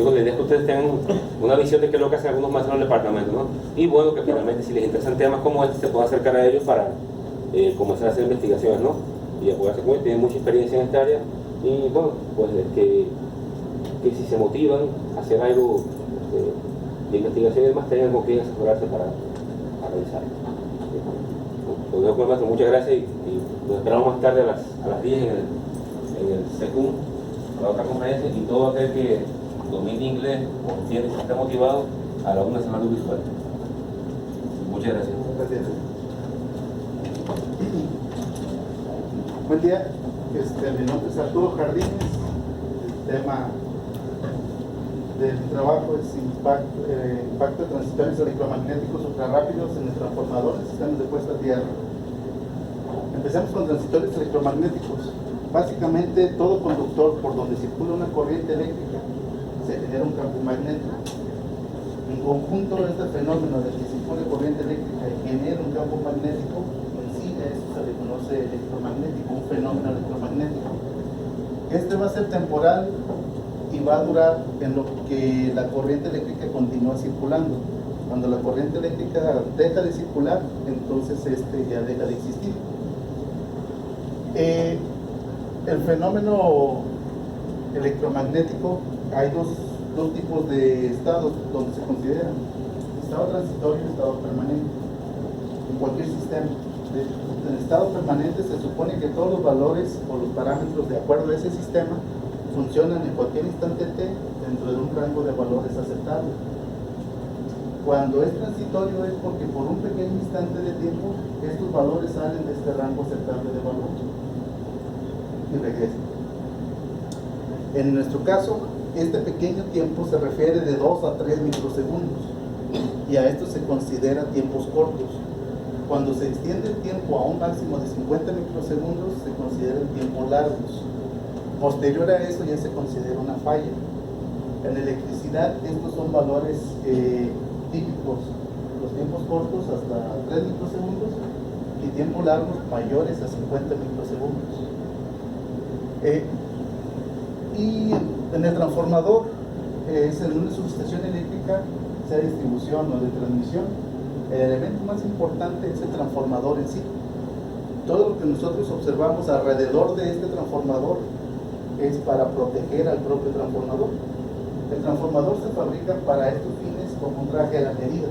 Digo, la idea es que ustedes tengan una visión de qué es lo que hacen algunos maestros en el departamento, ¿no? Y bueno, que finalmente si les interesan temas como este, se puedan acercar a ellos para comenzar a hacer investigaciones, ¿no? Y apoyarse con ellos, tienen mucha experiencia en esta área y bueno, pues que si se motivan a hacer algo de investigación y demás, tengan con quién asesorarse para realizarlo. Lo dejo con el maestro, muchas gracias y nos esperamos más tarde a las 10 en el SECUM, para otra conferencia, y todo aquel que domine inglés o entiende que está motivado a la UNA Nacional Audiovisual. Muchas gracias. Gracias. Buen día, mi nombre es Arturo Jardines. El tema del trabajo es impacto de transitorios electromagnéticos ultrarrápidos en el transformador de sistemas de puesta a tierra. Empecemos con transitorios electromagnéticos. Básicamente, todo conductor por donde circula una corriente eléctrica se genera un campo magnético. En conjunto, este fenómeno de que circule corriente eléctrica y genera un campo magnético, en sí eso se le conoce electromagnético, un fenómeno electromagnético. Este va a ser temporal y va a durar en lo que la corriente eléctrica continúa circulando. Cuando la corriente eléctrica deja de circular, entonces ya deja de existir. El fenómeno electromagnético, hay dos tipos de estados donde se consideran: estado transitorio y estado permanente. En cualquier sistema, en el estado permanente se supone que todos los valores o los parámetros de acuerdo a ese sistema funcionan en cualquier instante t dentro de un rango de valores aceptable. Cuando es transitorio es porque por un pequeño instante de tiempo estos valores salen de este rango aceptable de valor y regresan. En nuestro caso, este pequeño tiempo se refiere de 2 a 3 microsegundos y a esto se considera tiempos cortos. Cuando se extiende el tiempo a un máximo de 50 microsegundos se consideran tiempos largos. Posterior a eso ya se considera una falla. En electricidad estos son valores típicos, los tiempos cortos hasta 3 microsegundos y tiempos largos mayores a 50 microsegundos. Y en el transformador, en una subestación eléctrica, sea de distribución o de transmisión, el elemento más importante es el transformador en sí. Todo lo que nosotros observamos alrededor de este transformador es para proteger al propio transformador. El transformador se fabrica para estos fines como un traje a la medida.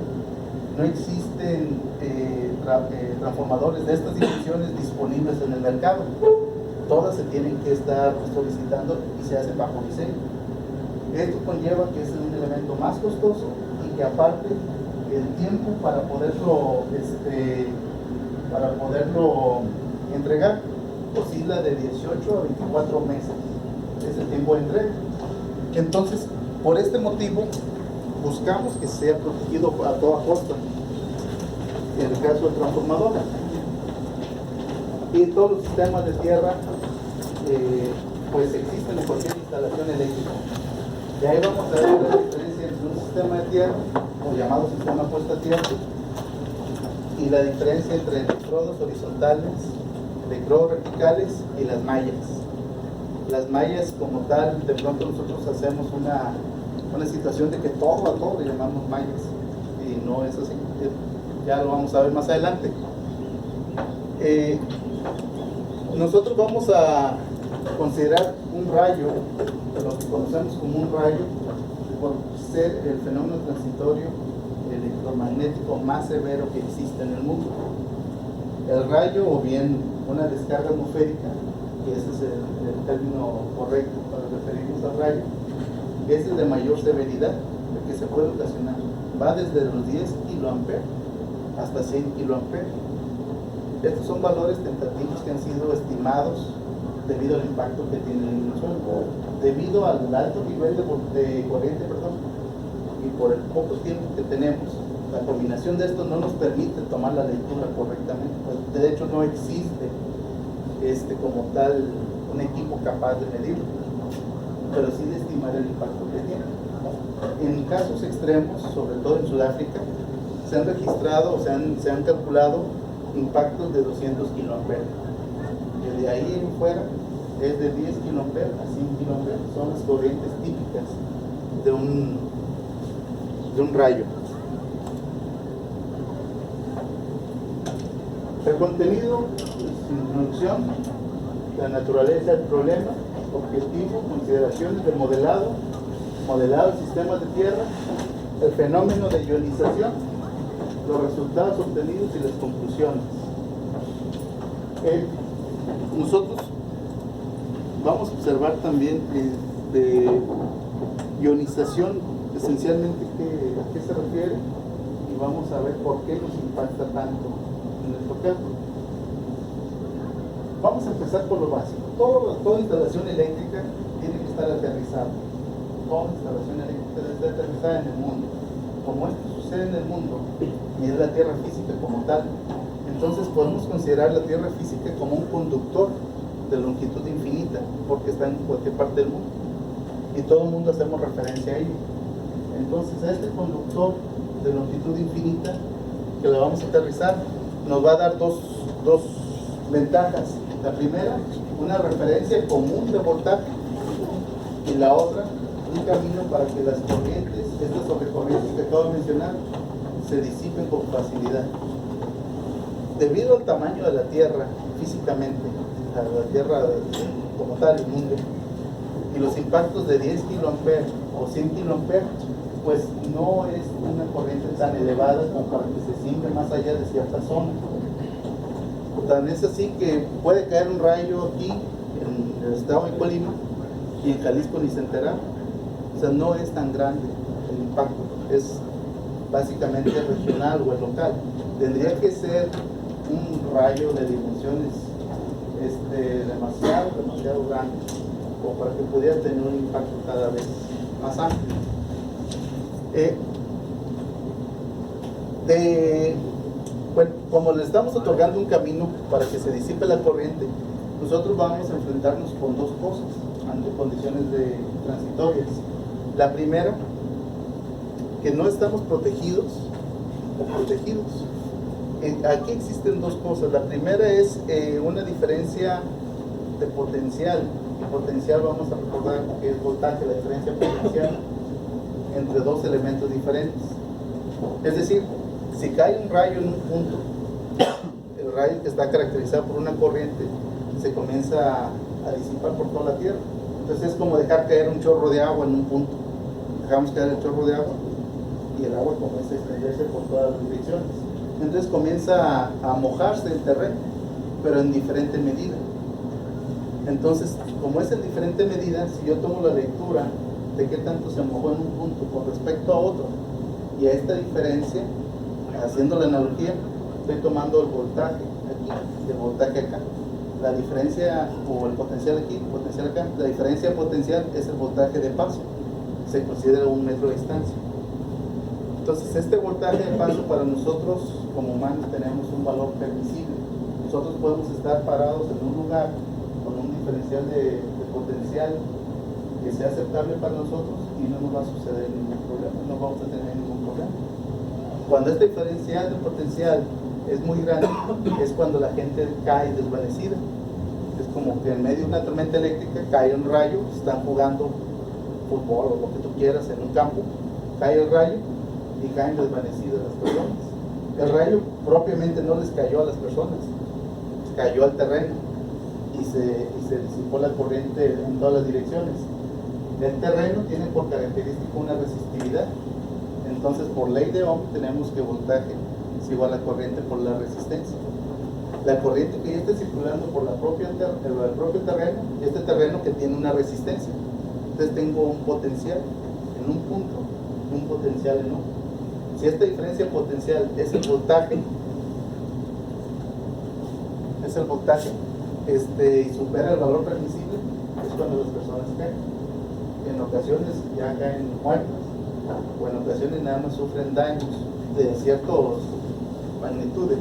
No existen transformadores de estas dimensiones disponibles en el mercado. Todas se tienen que estar solicitando y se hacen bajo diseño. Esto conlleva que es un elemento más costoso y que aparte el tiempo para poderlo entregar oscila de 18 a 24 meses. Es el tiempo de entrega. Entonces, por este motivo, buscamos que sea protegido a toda costa. En el caso del transformador y todos los sistemas de tierra, pues existen en cualquier instalación eléctrica. De ahí vamos a ver la diferencia entre un sistema de tierra, o llamado sistema puesta a tierra, y la diferencia entre electrodos horizontales, electrodos verticales y las mallas. Las mallas como tal, de pronto nosotros hacemos una situación de que todo a todo le llamamos mallas, y no es así. Ya lo vamos a ver más adelante. Nosotros vamos a considerar un rayo, lo que conocemos como un rayo, por ser el fenómeno transitorio electromagnético más severo que existe en el mundo. El rayo, o bien una descarga atmosférica, que ese es el término correcto para referirnos al rayo, es el de mayor severidad, el que se puede ocasionar. Va desde los 10 kiloamperes hasta 100 kiloamperes. Estos son valores tentativos que han sido estimados debido al impacto que tienen en el suelo, debido al alto nivel de corriente, y por el poco tiempo que tenemos. La combinación de esto no nos permite tomar la lectura correctamente. Pues, de hecho, no existe como tal un equipo capaz de medirlo, pero sí de estimar el impacto que tiene. En casos extremos, sobre todo en Sudáfrica, se han registrado o se han calculado impactos de 200 kiloamperes. De ahí en fuera es de 10 kiloamperes a 100 kiloamperes, son las corrientes típicas de un rayo. El contenido, sin introducción, la naturaleza del problema, objetivo, consideraciones del modelado de sistemas de tierra, el fenómeno de ionización, los resultados obtenidos y las conclusiones. Nosotros vamos a observar también de ionización, esencialmente a qué se refiere, y vamos a ver por qué nos impacta tanto en nuestro campo. Vamos a empezar por lo básico. Toda instalación eléctrica tiene que estar aterrizada. Toda instalación eléctrica debe estar aterrizada en el mundo. Como esto sucede en el mundo, y es la Tierra física como tal, entonces podemos considerar la Tierra física como un conductor de longitud infinita, porque está en cualquier parte del mundo. Y todo el mundo hacemos referencia a ello. Entonces, a este conductor de longitud infinita, que lo vamos a aterrizar, nos va a dar dos ventajas. La primera, una referencia común de voltaje, y la otra, un camino para que las corrientes, estas sobrecorrientes que acabo de mencionar, se disipen con facilidad. Debido al tamaño de la Tierra físicamente, a la Tierra como tal, el mundo, y los impactos de 10 kA o 100 kA, pues no es una corriente tan elevada como para que se simbre más allá de cierta zona. Tan es así que puede caer un rayo aquí en el estado de Colima y en Jalisco ni se enterará. O sea, no es tan grande el impacto, es básicamente regional o el local. Tendría que ser un rayo de dimensiones demasiado grande, o para que pudiera tener un impacto cada vez más amplio. Bueno, como le estamos otorgando un camino para que se disipe la corriente, nosotros vamos a enfrentarnos con dos cosas ante condiciones transitorias. La primera, que no estamos protegidos o protegidos. Aquí existen dos cosas. La primera es una diferencia de potencial. Y potencial, vamos a recordar que es voltaje, la diferencia potencial entre dos elementos diferentes. Es decir, si cae un rayo en un punto, el rayo que está caracterizado por una corriente se comienza a disipar por toda la Tierra. Entonces es como dejar caer un chorro de agua en un punto. Dejamos caer el chorro de agua y el agua comienza a extenderse por todas las direcciones. Entonces comienza a mojarse el terreno, pero en diferente medida. Entonces, como es en diferente medida, si yo tomo la lectura de qué tanto se mojó en un punto con respecto a otro, y a esta diferencia, haciendo la analogía, estoy tomando el voltaje aquí y el voltaje acá. La diferencia, o el potencial aquí, el potencial acá, la diferencia potencial es el voltaje de paso. Se considera 1 metro de distancia. Entonces, este voltaje de paso para nosotros como humanos tenemos un valor permisible. Nosotros podemos estar parados en un lugar con un diferencial de potencial que sea aceptable para nosotros y no nos va a suceder ningún problema, no vamos a tener ningún problema. Cuando este diferencial de potencial es muy grande, es cuando la gente cae desvanecida. Es como que en medio de una tormenta eléctrica cae un rayo, están jugando fútbol o lo que tú quieras en un campo, cae el rayo y caen desvanecidas las personas. El rayo propiamente no les cayó a las personas, cayó al terreno y se disipó la corriente en todas las direcciones. El terreno tiene por característica una resistividad. Entonces, por ley de Ohm, tenemos que voltaje es igual a corriente por la resistencia. La corriente que ya está circulando por el propio terreno, y este terreno que tiene una resistencia. Entonces, tengo un potencial en un punto, un potencial en otro. Si esta diferencia potencial es el voltaje, y supera el valor permisible, es cuando las personas caen. En ocasiones ya caen muertas, o en ocasiones nada más sufren daños de ciertas magnitudes.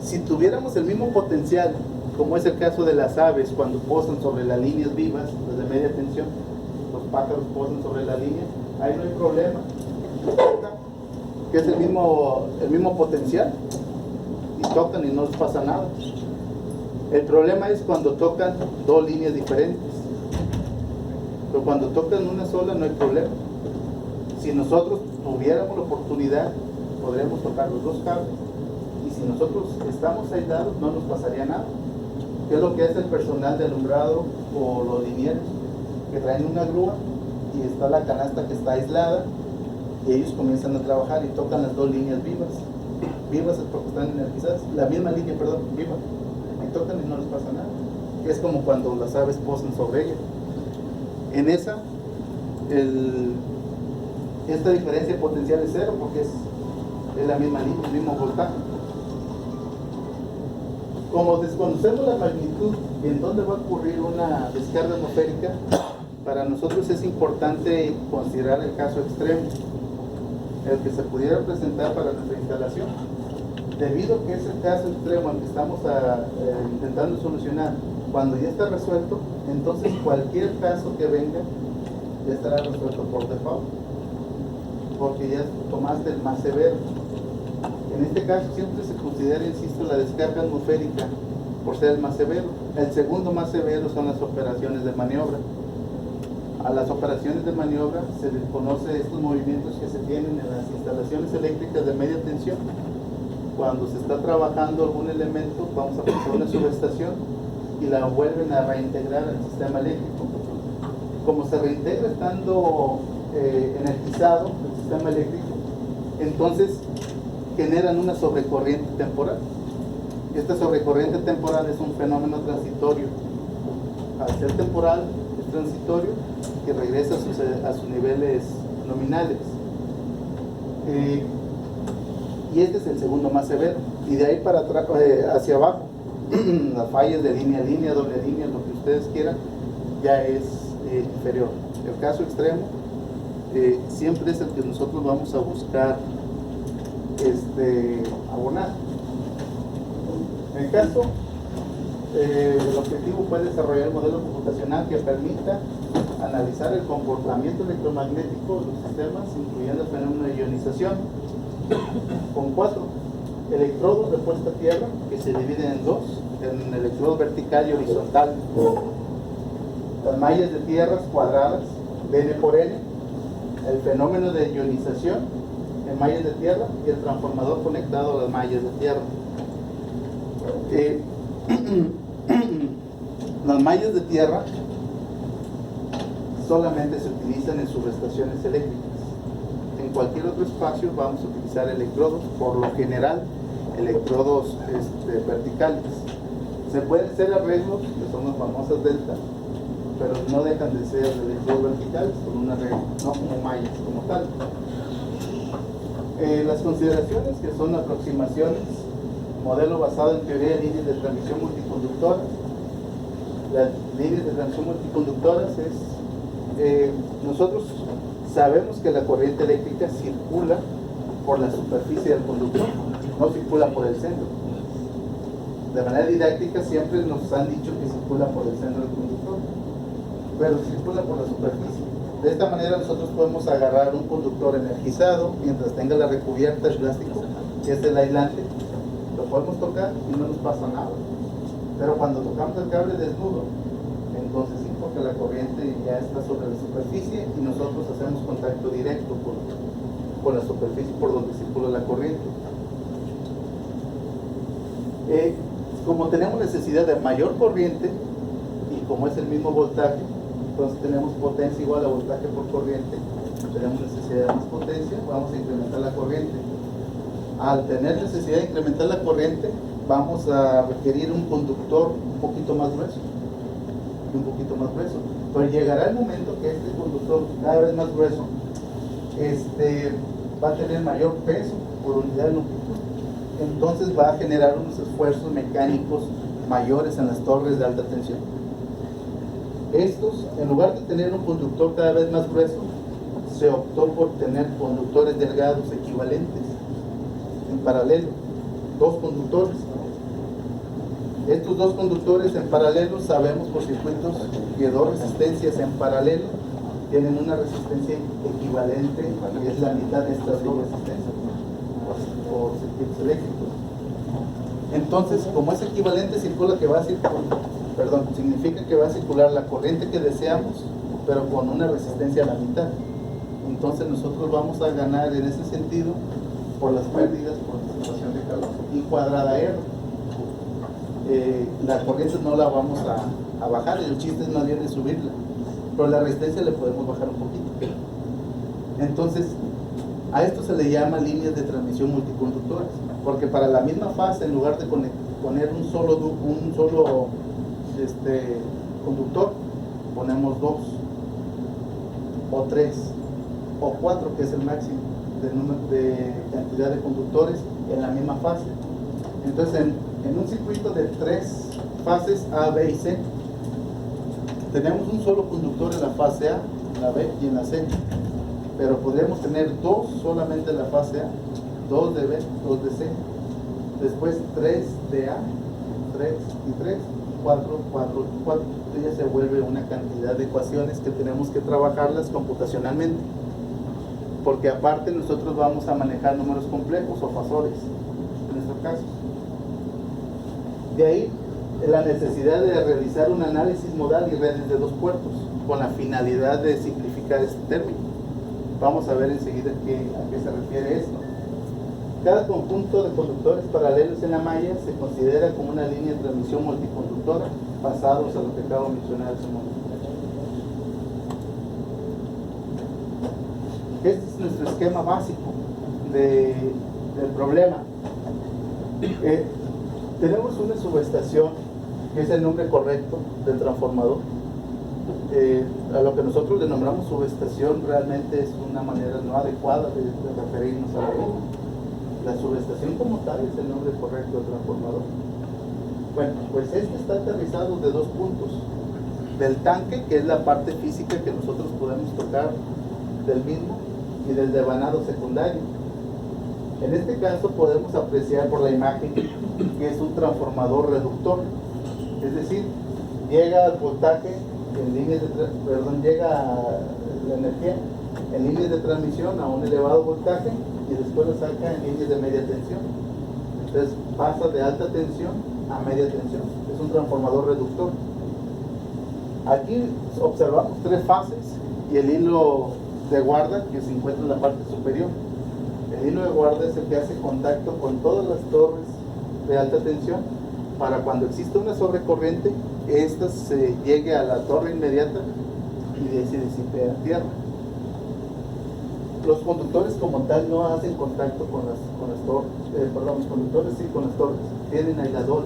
Si tuviéramos el mismo potencial, como es el caso de las aves cuando posan sobre las líneas vivas, las de media tensión, los pájaros posan sobre la línea, ahí no hay problema, que es el mismo potencial, y tocan y no les pasa nada. El problema es cuando tocan dos líneas diferentes, pero cuando tocan una sola no hay problema. Si nosotros tuviéramos la oportunidad, podríamos tocar los dos cables, y si nosotros estamos aislados, no nos pasaría nada. ¿Qué es lo que hace el personal de alumbrado o los linieros? Que traen una grúa y está la canasta que está aislada, y ellos comienzan a trabajar y tocan las dos líneas vivas. Vivas es porque están energizadas, la misma línea, perdón, viva, y tocan y no les pasa nada. Es como cuando las aves posan sobre ella. En esa, esta diferencia potencial es cero, porque es la misma línea, el mismo voltaje. Como desconocemos la magnitud en dónde va a ocurrir una descarga atmosférica, para nosotros es importante considerar el caso extremo, el que se pudiera presentar para nuestra instalación. Debido a que es el caso extremo al que estamos intentando solucionar, cuando ya está resuelto, entonces cualquier caso que venga ya estará resuelto por default, porque ya tomaste el más severo. En este caso siempre se considera, insisto, la descarga atmosférica por ser el más severo. El segundo más severo son las operaciones de maniobra. A las operaciones de maniobra se les conoce estos movimientos que se tienen en las instalaciones eléctricas de media tensión. Cuando se está trabajando algún elemento, vamos a pasar una subestación y la vuelven a reintegrar al sistema eléctrico. Como se reintegra estando energizado el sistema eléctrico, entonces generan una sobrecorriente temporal. Esta sobrecorriente temporal es un fenómeno transitorio. Al ser temporal, es transitorio y regresa a sus niveles nominales. Y este es el segundo más severo. Y de ahí para atrás, hacia abajo, las fallas de línea a línea, doble línea, lo que ustedes quieran, ya es inferior. El caso extremo siempre es el que nosotros vamos a buscar abonar. En el caso, el objetivo fue desarrollar un modelo computacional que permita analizar el comportamiento electromagnético de los sistemas, incluyendo el fenómeno de ionización, con 4 electrodos de puesta a tierra que se dividen en dos, en electrodo vertical y horizontal. Las mallas de tierras cuadradas, N por N, el fenómeno de ionización en mallas de tierra y el transformador conectado a las mallas de tierra. Las mallas de tierra solamente se utilizan en subestaciones eléctricas. En cualquier otro espacio vamos a utilizar electrodos, por lo general electrodos verticales. Se pueden hacer arreglos, que son las famosas delta, pero no dejan de ser electrodos verticales con un arreglo, no como mallas como tal. Las consideraciones, que son aproximaciones, modelo basado en teoría de líneas de transmisión multiconductoras. Las líneas de transmisión multiconductoras nosotros sabemos que la corriente eléctrica circula por la superficie del conductor, no circula por el centro. De manera didáctica siempre nos han dicho que circula por el centro del conductor, pero circula por la superficie. De esta manera nosotros podemos agarrar un conductor energizado mientras tenga la recubierta de plástico, que es el aislante, lo podemos tocar y no nos pasa nada. Pero cuando tocamos el cable desnudo, entonces sí, porque la corriente ya está sobre la superficie y nosotros hacemos contacto directo con la superficie por donde circula la corriente. Como tenemos necesidad de mayor corriente y como es el mismo voltaje, entonces tenemos potencia igual a voltaje por corriente, tenemos necesidad de más potencia, vamos a incrementar la corriente. Al tener necesidad de incrementar la corriente, vamos a requerir un conductor un poquito más grueso. Pero llegará el momento que este conductor cada vez más grueso va a tener mayor peso por unidad de longitud. Entonces va a generar unos esfuerzos mecánicos mayores en las torres de alta tensión. Estos, en lugar de tener un conductor cada vez más grueso, se optó por tener conductores delgados equivalentes en paralelo, dos conductores. Estos dos conductores en paralelo, sabemos por circuitos que dos resistencias en paralelo tienen una resistencia equivalente, y es la mitad de estas dos resistencias por circuitos eléctricos. Entonces, como es equivalente, significa que va a circular la corriente que deseamos, pero con una resistencia a la mitad. Entonces nosotros vamos a ganar en ese sentido por las pérdidas por disipación de calor y cuadrada R. La corriente no la vamos a bajar, el chiste es más bien de subirla, pero la resistencia le podemos bajar un poquito. Entonces, a esto se le llama líneas de transmisión multiconductoras, porque para la misma fase, en lugar de poner un solo conductor, ponemos 2 o 3 o 4, que es el máximo de cantidad de conductores en la misma fase. Entonces, en un circuito de 3 fases A, B y C, tenemos un solo conductor en la fase A, en la B y en la C, pero podríamos tener 2 solamente en la fase A, 2 de B, 2 de C, después 3 de A, 3 y 3, 4, 4 y 4. Entonces ya se vuelve una cantidad de ecuaciones que tenemos que trabajarlas computacionalmente, porque aparte nosotros vamos a manejar números complejos o fasores, en nuestro caso. De ahí la necesidad de realizar un análisis modal y redes de 2 puertos, con la finalidad de simplificar este término. Vamos a ver enseguida a qué se refiere esto. Cada conjunto de conductores paralelos en la malla se considera como una línea de transmisión multiconductora, pasados a lo que acabo de mencionar hace un momento. Este es nuestro esquema básico del problema. Tenemos una subestación, que es el nombre correcto del transformador. A lo que nosotros denominamos subestación realmente es una manera no adecuada de referirnos a la misma. La subestación como tal es el nombre correcto del transformador. Bueno, pues este está aterrizado de 2 puntos. Del tanque, que es la parte física que nosotros podemos tocar del mismo, y del devanado secundario. En este caso podemos apreciar por la imagen que es un transformador reductor, es decir, llega al voltaje en líneas llega la energía en líneas de transmisión a un elevado voltaje y después lo saca en líneas de media tensión. Entonces pasa de alta tensión a media tensión. Es un transformador reductor. Aquí observamos 3 fases y el hilo de guarda que se encuentra en la parte superior. El hilo de guarda es el que hace contacto con todas las torres de alta tensión para cuando existe una sobrecorriente, esta se llegue a la torre inmediata y de ahí se disipe a tierra. Los conductores como tal no hacen contacto con las torres, los conductores sí con las torres, tienen aisladores.